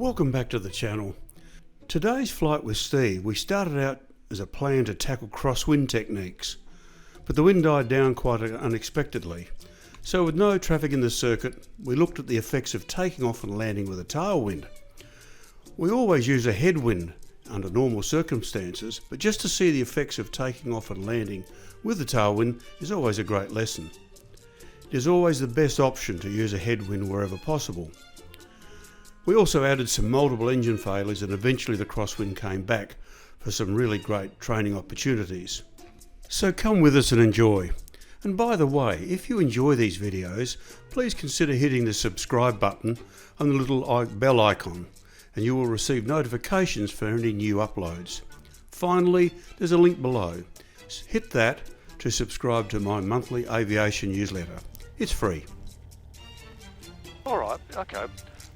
Welcome back to the channel. Today's flight with Steve, we started out as a plan to tackle crosswind techniques, but the wind died down quite unexpectedly. So with no traffic in the circuit, we looked at the effects of taking off and landing with a tailwind. We always use a headwind under normal circumstances, but just to see the effects of taking off and landing with a tailwind is always a great lesson. It is always the best option to use a headwind wherever possible. We also added some multiple engine failures, and eventually the crosswind came back for some really great training opportunities. So come with us and enjoy. And by the way, if you enjoy these videos, please consider hitting the subscribe button and the little bell icon, and you will receive notifications for any new uploads. Finally, there's a link below. Hit that to subscribe to my monthly aviation newsletter. It's free. Alright, okay.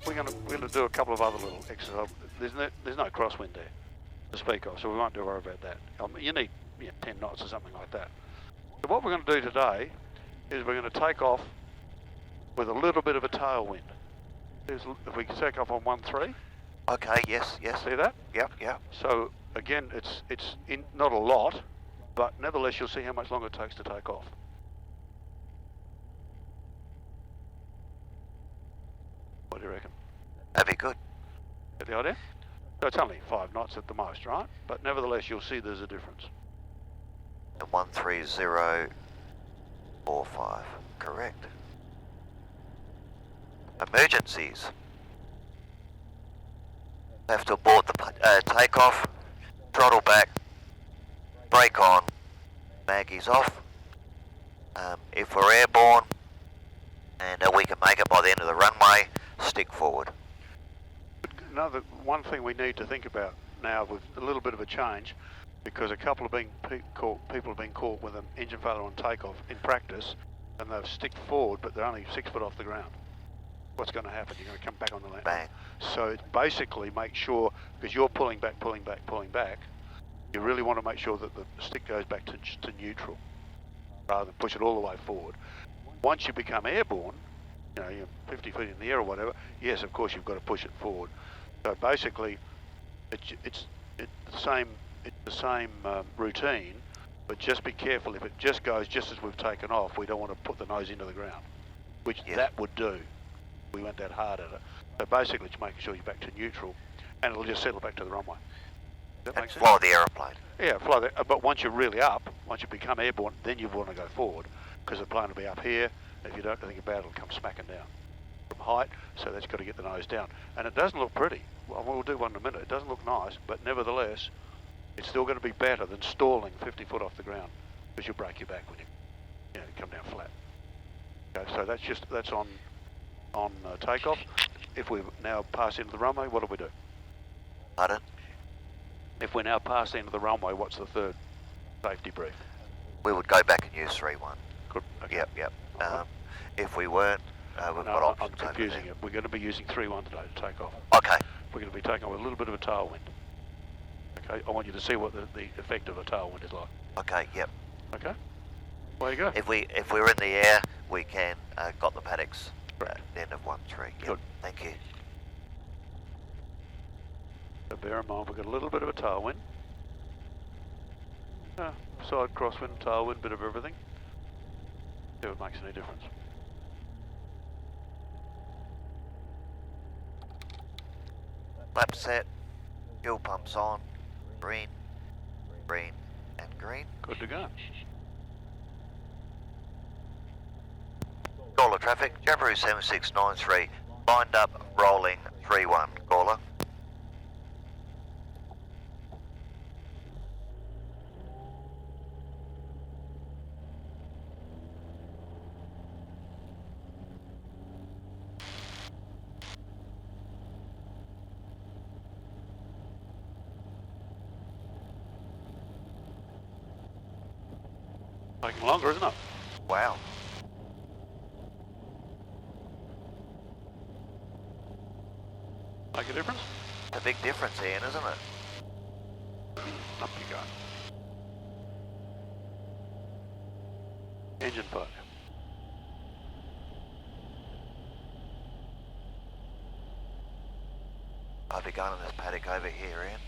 We're gonna do a couple of other little exercises. There's no crosswind there to speak of, so we won't worry about that. You need 10 knots or something like that. So what we're going to do today is we're going to take off with a little bit of a tailwind. If we can take off on 1-3. Okay, yes. See that? Yep. So again, it's not a lot, but nevertheless you'll see how much longer it takes to take off. What do you reckon? That'd be good. Get the idea? So it's only 5 knots at the most, right? But nevertheless you'll see there's a difference. 13045, correct. Emergencies. Have to abort the takeoff, throttle back, brake on, Maggie's off. If we're airborne and we can make it by the end of the runway, stick forward. One thing we need to think about now with a little bit of a change, because a couple of people have been caught with an engine failure on takeoff in practice, and they've sticked forward, but they're only 6 foot off the ground. What's going to happen? You're going to come back on the land. Bang. So it's basically make sure, because you're pulling back, you really want to make sure that the stick goes back to neutral, rather than push it all the way forward. Once you become airborne, you're 50 feet in the air or whatever, yes, of course you've got to push it forward. So basically, it's the same routine, but just be careful. If it just goes just as we've taken off, we don't want to put the nose into the ground, which that would do. We went that hard at it. So basically, it's making sure you're back to neutral, and it'll just settle back to the runway. Does that make sense? Fly the aeroplane. Yeah, fly the. But once you're really up, once you become airborne, then you want to go forward, because the plane will be up here. If you don't think about it, it'll come smacking down from height, so that's got to get the nose down. And it doesn't look pretty. Well, we'll do one in a minute. It doesn't look nice, but nevertheless, it's still going to be better than stalling 50 foot off the ground, because you'll break your back when you come down flat. Okay, so that's on takeoff. If we now pass into the runway, what do we do? Pardon? If we're now passing into the runway, what's the third safety brief? We would go back and use 3-1. Good. Okay. Yep. If we weren't, we've got options. I'm confusing it. We're going to be using 3-1 today to take off. Okay. We're going to be taking off with a little bit of a tailwind. Okay, I want you to see what the effect of a tailwind is like. Okay, yep. Okay, away you go. If we're in the air, we can got the paddocks at the end of 1-3. Yep. Good. Thank you. So bear in mind we've got a little bit of a tailwind. Side crosswind, tailwind, bit of everything. See if it makes any difference. Lap set, fuel pumps on, green, and green. Good to go. Caller traffic, Jabiru 7693, lined up, rolling, 3-1, caller. Taking longer, isn't it? Wow. Make a difference? A big difference, Ian, isn't it? Up you go. Engine failure. I'll be going in this paddock over here, Ian.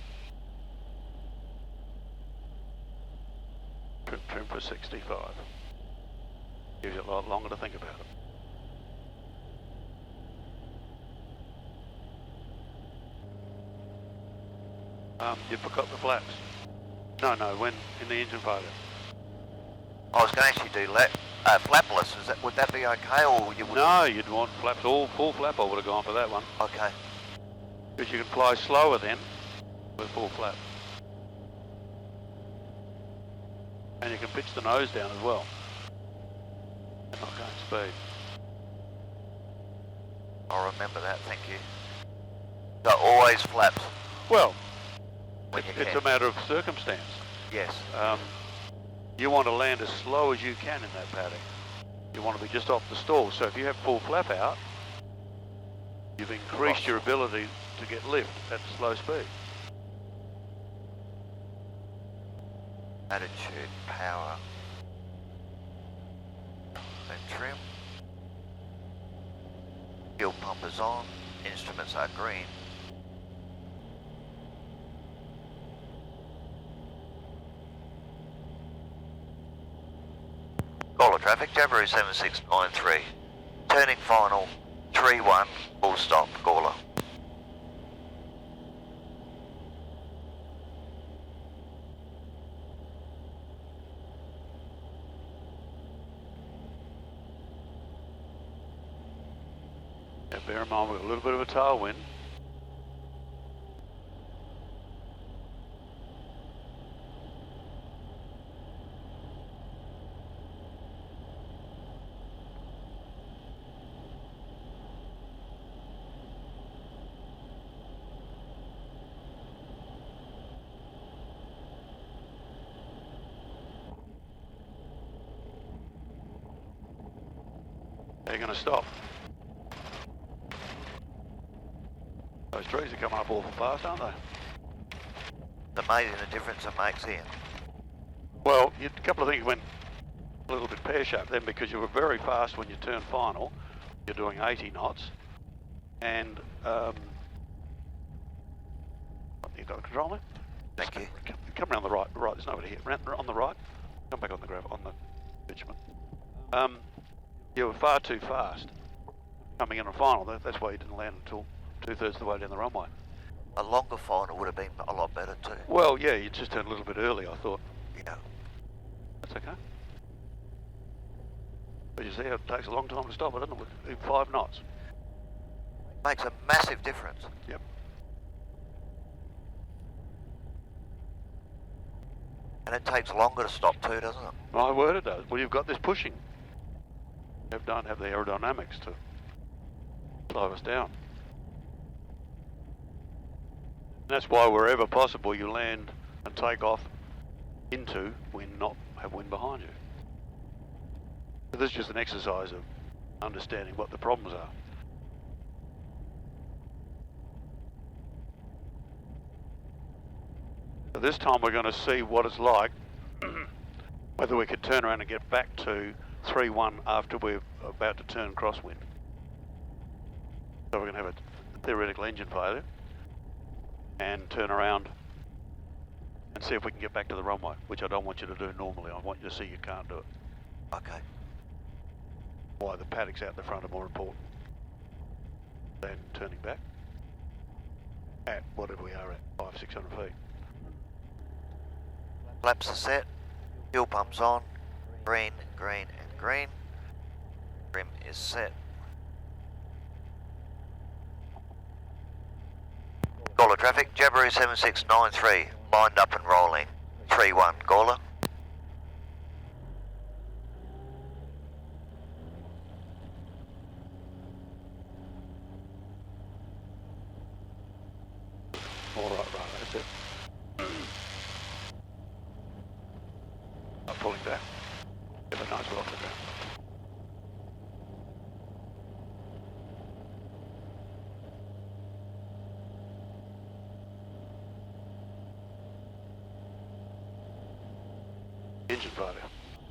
Trim for 65. Gives you a lot longer to think about it. You forgot the flaps. No, when in the engine failure. I was going to actually do flapless. Would that be okay, or you would? No, you'd want flaps, all full flap. I would have gone for that one. Okay. Because you can fly slower then with full flap. And you can pitch the nose down as well. And not going speed. I'll remember that, thank you. So always flaps. Well, when you it's can. a matter of circumstance. Yes. You want to land as slow as you can in that paddock. You want to be just off the stall. So if you have full flap out, you've increased your ability to get lift at slow speed. Attitude, power, and trim. Fuel pump is on, instruments are green. Caller traffic, Jabiru 7693. Turning final, 3-1, full stop, caller. Now bear in mind we've got a little bit of a tailwind. They're going to stop. Those trees are coming up awful fast, aren't they? It's amazing the difference it makes, Ian. Well, a couple of things went a little bit pear-shaped then because you were very fast when you turned final. You're doing 80 knots. And, you've got control there? Thank you. Come around the right, there's nobody here. On the right, come back on the bitumen. You were far too fast coming in a final. That's why you didn't land until 2/3 of the way down the runway. A longer final would have been a lot better too. Well, yeah, you just turned a little bit early, I thought. Yeah. That's okay. But you see how it takes a long time to stop it, doesn't it? With 5 knots. Makes a massive difference. Yep. And it takes longer to stop too, doesn't it? My word, it does. Well, you've got this pushing. You don't have the aerodynamics to slow us down. And that's why wherever possible you land and take off into wind, not have wind behind you. So this is just an exercise of understanding what the problems are. So this time we're going to see what it's like, whether we could turn around and get back to 3-1 after we're about to turn crosswind. So we're going to have a theoretical engine failure and turn around and see if we can get back to the runway, which I don't want you to do normally. I want you to see you can't do it. Okay. Why the paddocks out the front are more important than turning back at whatever we are at, 500-600 feet. Flaps are set. Fuel pump's on. Green, green, and green. Trim is set. Gawler traffic, Jabiru 7693, lined up and rolling. 3-1, Gawler. All right, that's it. I'm pulling back. Give a nice well off the ground. Engine failure.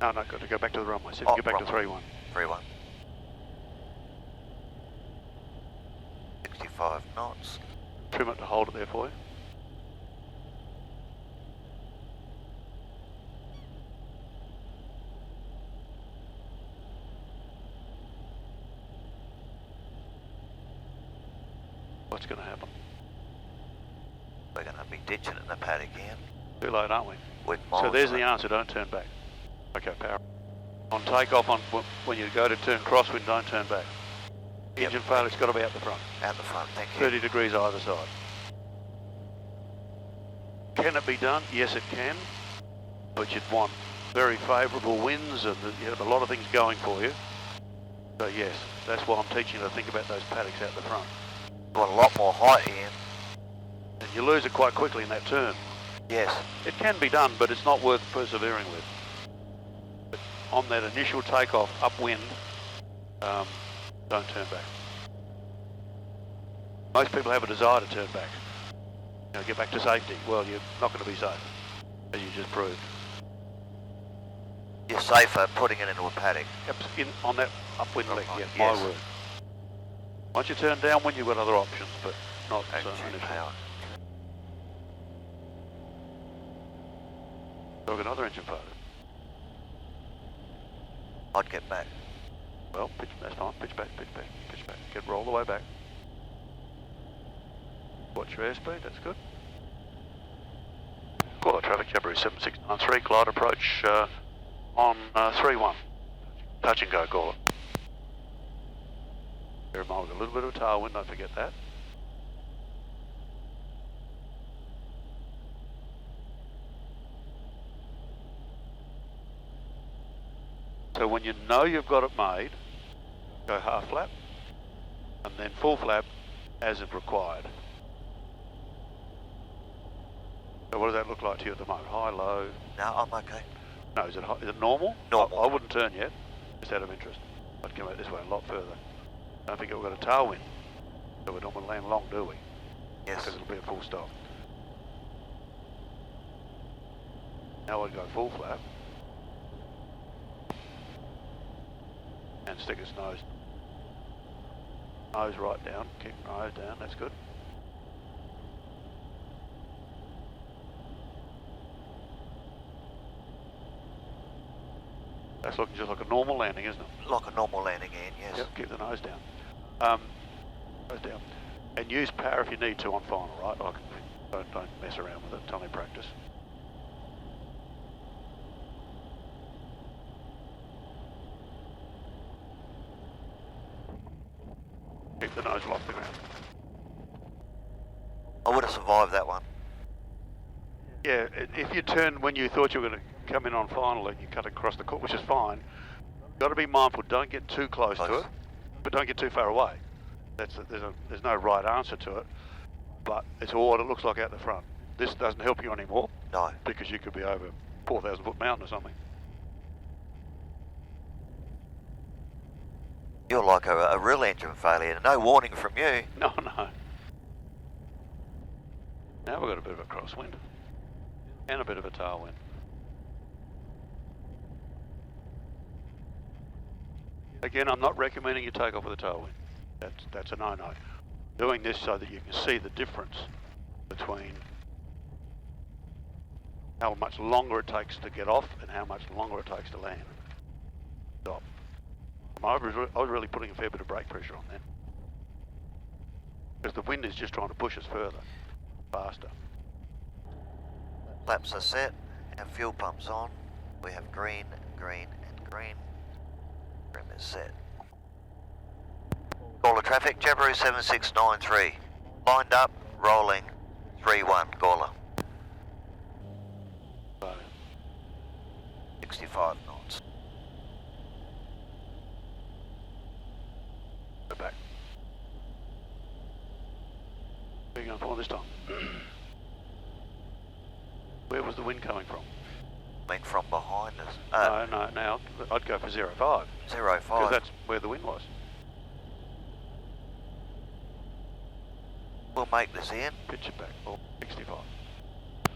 No, got to go back to the runway. See if you get back to 3-1. 3-1. 65 knots. trim it to hold it there for you. What's going to happen? We're going to be ditching it in the paddock again. Too late, aren't we? With So there's the miles answer, don't turn back. Okay, power. On takeoff, when you go to turn crosswind, don't turn back. Yep. Engine failure's got to be out the front. out the front, thank you. 30 degrees either side. Can it be done? Yes, it can. But you'd want very favourable winds and you have a lot of things going for you. So yes, that's why I'm teaching you to think about those paddocks out the front. Got a lot more height here. And you lose it quite quickly in that turn. Yes. It can be done, but it's not worth persevering with. But on that initial takeoff, upwind, don't turn back. Most people have a desire to turn back. You know, get back to safety. Well, you're not going to be safe, as you just proved. You're safer putting it into a paddock. Yep, on that upwind leg, yeah, Yes. my word. Once you turn downwind, you've got other options, but not Engine initially. power. So we've got another engine failure. I'd get back. Well, pitch, that's fine. Pitch back, pitch back, pitch back. Get roll the way back. Watch your airspeed, that's good. Call traffic, Jamboree 7693, glide approach on 3-1. Touch and go, call it. Bear in mind, we've got a little bit of a tailwind, don't forget that. So when you know you've got it made, go half flap, and then full flap as if required. So what does that look like to you at the moment? High, low? No, I'm okay. No, is it normal? Normal. I wouldn't turn yet, just out of interest. I'd come out this way a lot further. Don't forget we've got a tailwind, so we don't want to land long, do we? Yes. Because it'll be a full stop. Now I'd go full flap. And stick its nose right down, kick nose down, that's good. That's looking just like a normal landing, isn't it? Like a normal landing, Ian, yes. Yep, keep the nose down. Nose down. And use power if you need to on final, right? Like, don't mess around with it, it's only practice. Keep the nose off the ground. I would have survived that one. Yeah, if you turn when you thought you were going to come in on final, you cut across the court, which is fine. You've got to be mindful, don't get too close to it, but don't get too far away. There's no right answer to it, but it's all what it looks like out the front. This doesn't help you anymore. No. Because you could be over 4,000 foot mountain or something. You're like a real engine failure. No warning from you. No. Now we've got a bit of a crosswind and a bit of a tailwind. Again, I'm not recommending you take off with a tailwind. That's a no-no. Doing this so that you can see the difference between how much longer it takes to get off and how much longer it takes to land. Stop. I was really putting a fair bit of brake pressure on that. Because the wind is just trying to push us further, faster. Flaps are set and fuel pumps on. We have green, green and green. Trim is set. Gawler traffic, Jamboree 7693. Lined up, rolling, 3-1, Gawler. So, 65 knots. go back. Where are you going for this time? Where was the wind coming from? Coming from behind us. No, now I'd go for 0.5. 0.5. Because that's where the wind was. We'll make this in. Pitch it back, 65.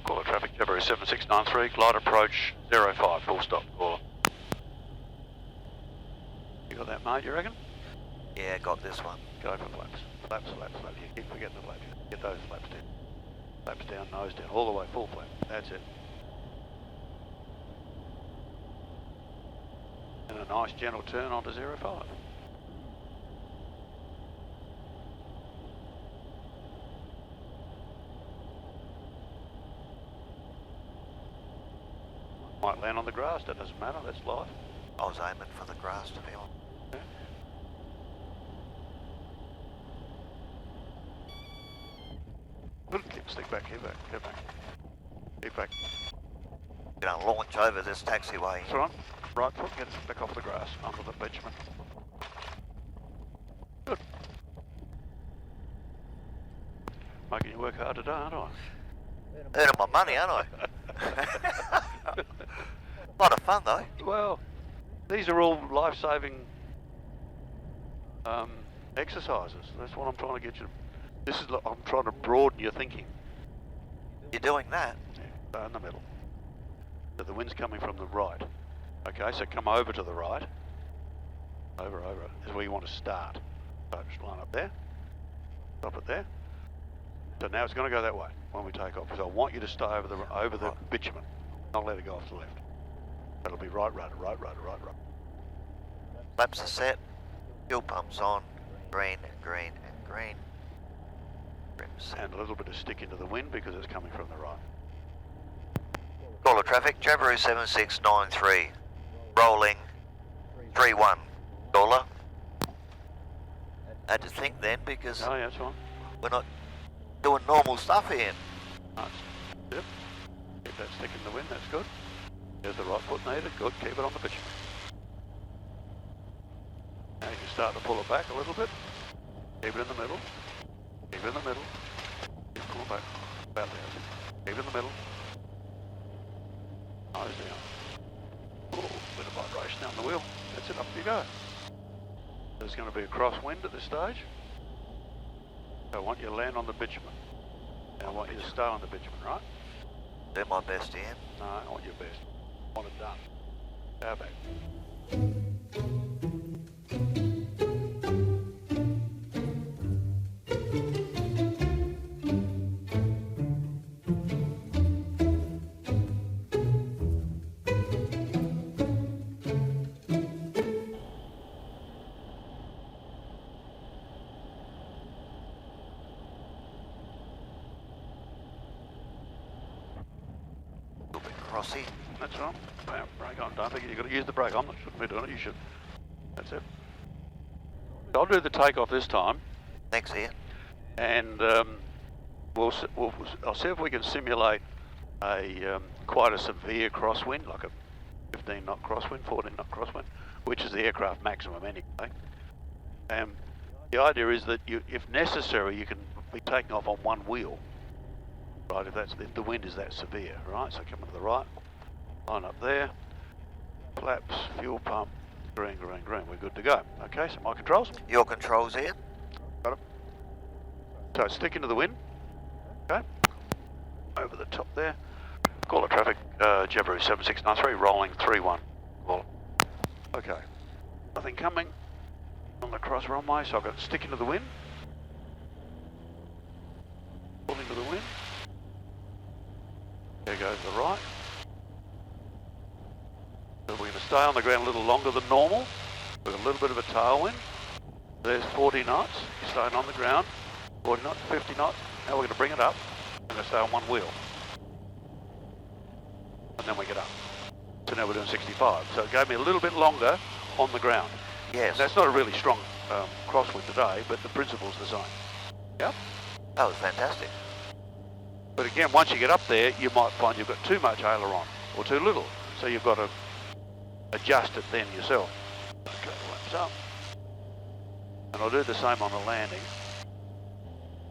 Gawler traffic, Jamboree 7693, glide approach 0.5, full stop, Gawler. You got that, mate, you reckon? Yeah, got this one. Go for flaps. Flaps, flaps, flaps. You keep forgetting the flaps. Get those flaps down. Flaps down, nose down, all the way, full flap. That's it. And a nice gentle turn onto 05. Might land on the grass, that doesn't matter, that's life. I was aiming for the grass, to be honest. Okay. Little kick, stick back, get back, get back. Get back. Gonna launch over this taxiway. That's right. Right foot, get it back off the grass, onto the bitumen. Good. Making you work hard today, aren't I? Earning my money, aren't I? A lot of fun though. Well, these are all life-saving exercises. That's what I'm trying to get you. This is. I'm trying to broaden your thinking. You're doing that? Yeah, stay in the middle. So the wind's coming from the right. Okay, so come over to the right. Over. Is where you want to start. So just line up there. Stop it there. So now it's going to go that way when we take off. So I want you to stay over the bitumen. Not let it go off to the left. That'll be right rudder. Flaps are set. Fuel pumps on. Green. Trims. And a little bit of stick into the wind because it's coming from the right. Caller traffic, Jabiru 7693. Rolling 31. Caller. I had to think then because Oh yeah, that's fine. we're not doing normal stuff here. Nice. Yep. Keep that stick in the wind, that's good. There's the right foot needed, good, keep it on the bitumen. Now you can start to pull it back a little bit. Keep it in the middle. Keep it in the middle. Keep pulling back. About there. Keep it in the middle. Nose down. Oh, bit of vibration down the wheel. That's it, up you go. There's going to be a crosswind at this stage. So I want you to land on the bitumen. And I want you to stay on the bitumen, right? Do my best, Ian. No, I want your best. I want it done. Power back. A little bit crossy. That's right. Bam, brake on. Don't forget you've got to use the brake. I'm not shouldn't be doing it. You should. That's it. I'll do the takeoff this time, Thanks, Ian. and I'll see if we can simulate a quite a severe crosswind, like a 15 knot crosswind, 14 knot crosswind, which is the aircraft maximum anyway. And the idea is that if necessary, you can be taking off on one wheel, right? If the wind is that severe, right? So come to the right. Line up there, flaps, fuel pump, green, we're good to go. Okay, so my controls. Your controls, Ian. Got it. So stick into the wind, okay, over the top there. Caller traffic, Jabiru 7693, rolling 31. Well, okay, nothing coming on the cross runway, so I've got to stick into the wind. Pull into the wind. There goes the right. So we're going to stay on the ground a little longer than normal. We've got a little bit of a tailwind. There's 40 knots. You're staying on the ground. 40 knots, 50 knots. Now we're going to bring it up. We're going to stay on one wheel. And then we get up. So now we're doing 65. So it gave me a little bit longer on the ground. Yes. That's not a really strong crosswind today, but the principle's the same. Yep. That was fantastic. But again, once you get up there, you might find you've got too much aileron or too little. So you've got to adjust it then yourself. Okay, laps up. And I'll do the same on the landing.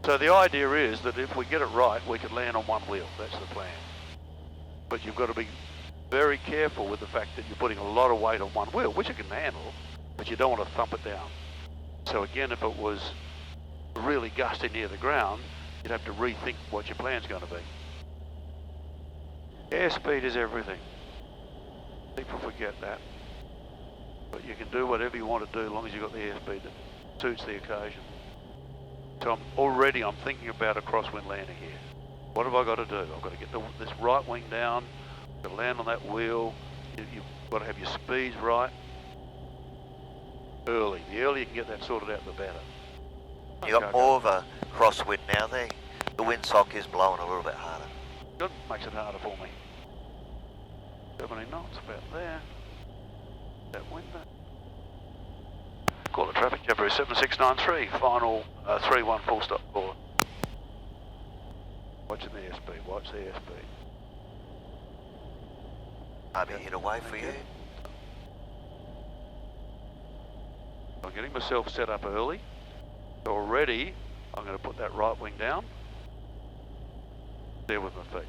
So the idea is that if we get it right, we can land on one wheel. That's the plan. But you've got to be very careful with the fact that you're putting a lot of weight on one wheel, which you can handle, but you don't want to thump it down. So again, if it was really gusty near the ground, you'd have to rethink what your plan's going to be. Airspeed is everything. People forget that. But you can do whatever you want to do as long as you've got the airspeed that suits the occasion. So I'm thinking about a crosswind landing here. What have I got to do? I've got to get this right wing down, to land on that wheel. You've got to have your speeds right early. The earlier you can get that sorted out, the better. You got more of a crosswind now there. The windsock is blowing a little bit harder. Good, makes it harder for me. 70 knots, about there. That window. Call the traffic, Jabiru 7693, final 3-1 full stop call. Watching the airspeed, watch the airspeed. Maybe hit away for you. I'm getting myself set up early. Already, I'm going to put that right wing down. There with my feet.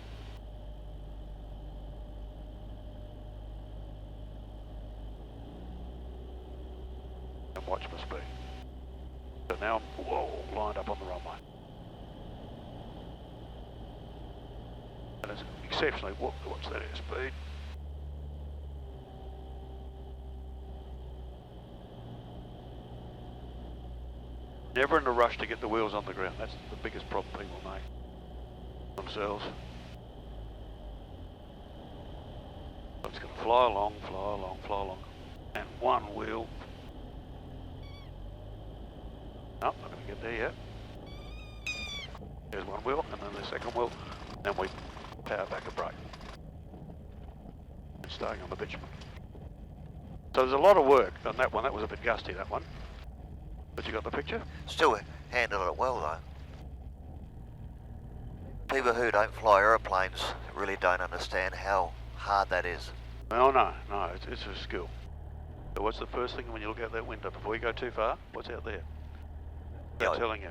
And watch my speed. So now I'm lined up on the runway. And it's exceptionally, watch that airspeed. Never in a rush to get the wheels on the ground. That's the biggest problem people make themselves. So it's going to fly along, fly along, fly along. And one wheel. Nope, not going to get there yet. There's one wheel, and then the second wheel. Then we power back a brake. It's staying on the bitumen. So there's a lot of work on that one. That was a bit gusty, that one. But you got the picture? Still handle it well though. People who don't fly aeroplanes really don't understand how hard that is. Oh no, it's a skill. So what's the first thing when you look out that window before you go too far? What's out there? I'm telling you.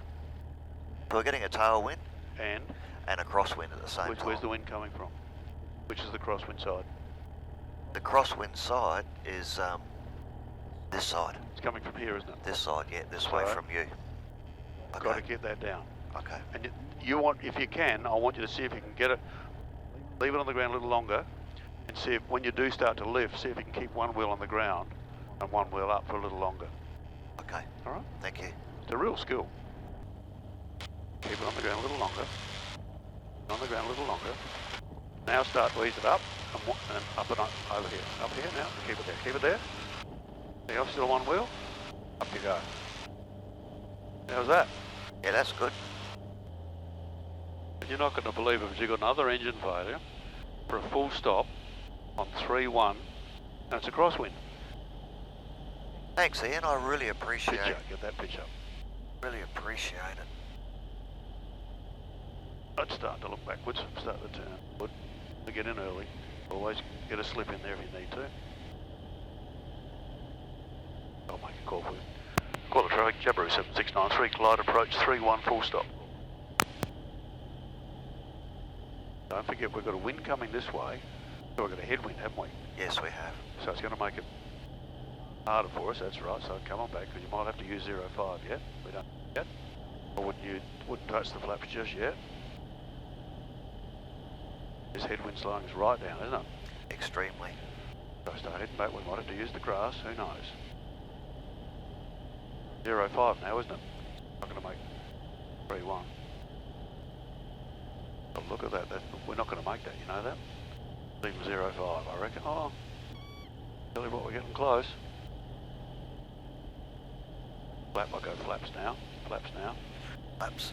We're getting a tailwind And a crosswind at the same time. where's the wind coming from? Which is the crosswind side? The crosswind side is this side. It's coming from here, isn't it? This side, yeah, this way Right. from you. Okay. Got to get that down. Okay. And you want, if you can, I want you to see if you can get it, leave it on the ground a little longer, and see if when you do start to lift, see if you can keep one wheel on the ground and one wheel up for a little longer. Okay. All right? Thank you. It's a real skill. Keep it on the ground a little longer. On the ground a little longer. Now start to ease it up and up and over here. Up here now. Keep it there. Keep it there. See, I'm still on one wheel. Up you go. How's that? Yeah, that's good. You're not going to believe it, but you've got another engine failure for a full stop on 3-1, and it's a crosswind. Thanks, Ian. I really appreciate Picture, it. get that picture. Really appreciate it. I'd start to look backwards, start to turn. Good. To get in early. Always get a slip in there if you need to. I'll make a call for you. Call the traffic, Jabiru 7693, glide approach 3-1 full stop. Don't forget we've got a wind coming this way, so we've got a headwind, haven't we? Yes, we have. So it's going to make it harder for us, that's right, so come on back, because you might have to use 0.5 yet. We don't yet. Or wouldn't touch the flaps just yet. This headwind slowing us right down, isn't it? Extremely. So start heading back, we might have to use the grass, who knows. 0.5 now, isn't it? Not going to make 3-1. Oh, look at that, we're not going to make that, you know that? Even 0.5, I reckon. Oh, tell you what, we're getting close. Flap, I'll go flaps now. Flaps now. Flaps.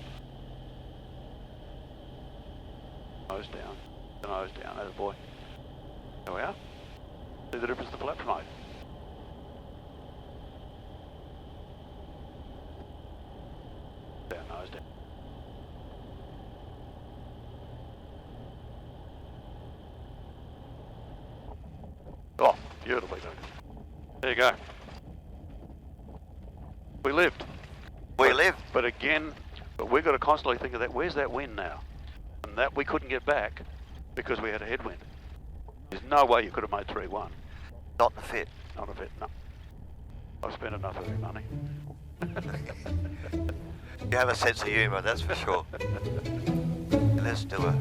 Nose down. The nose down, oh boy. There we are. See the difference the flaps made. Down, nose down. Oh, beautifully done. There you go. We lived. We live. But again, we've got to constantly think of that. Where's that wind now? And that we couldn't get back because we had a headwind. There's no way you could have made 3-1. Not the fit. Not a bit, no. I've spent enough of your money. You have a sense of humour, that's for sure. Let's do a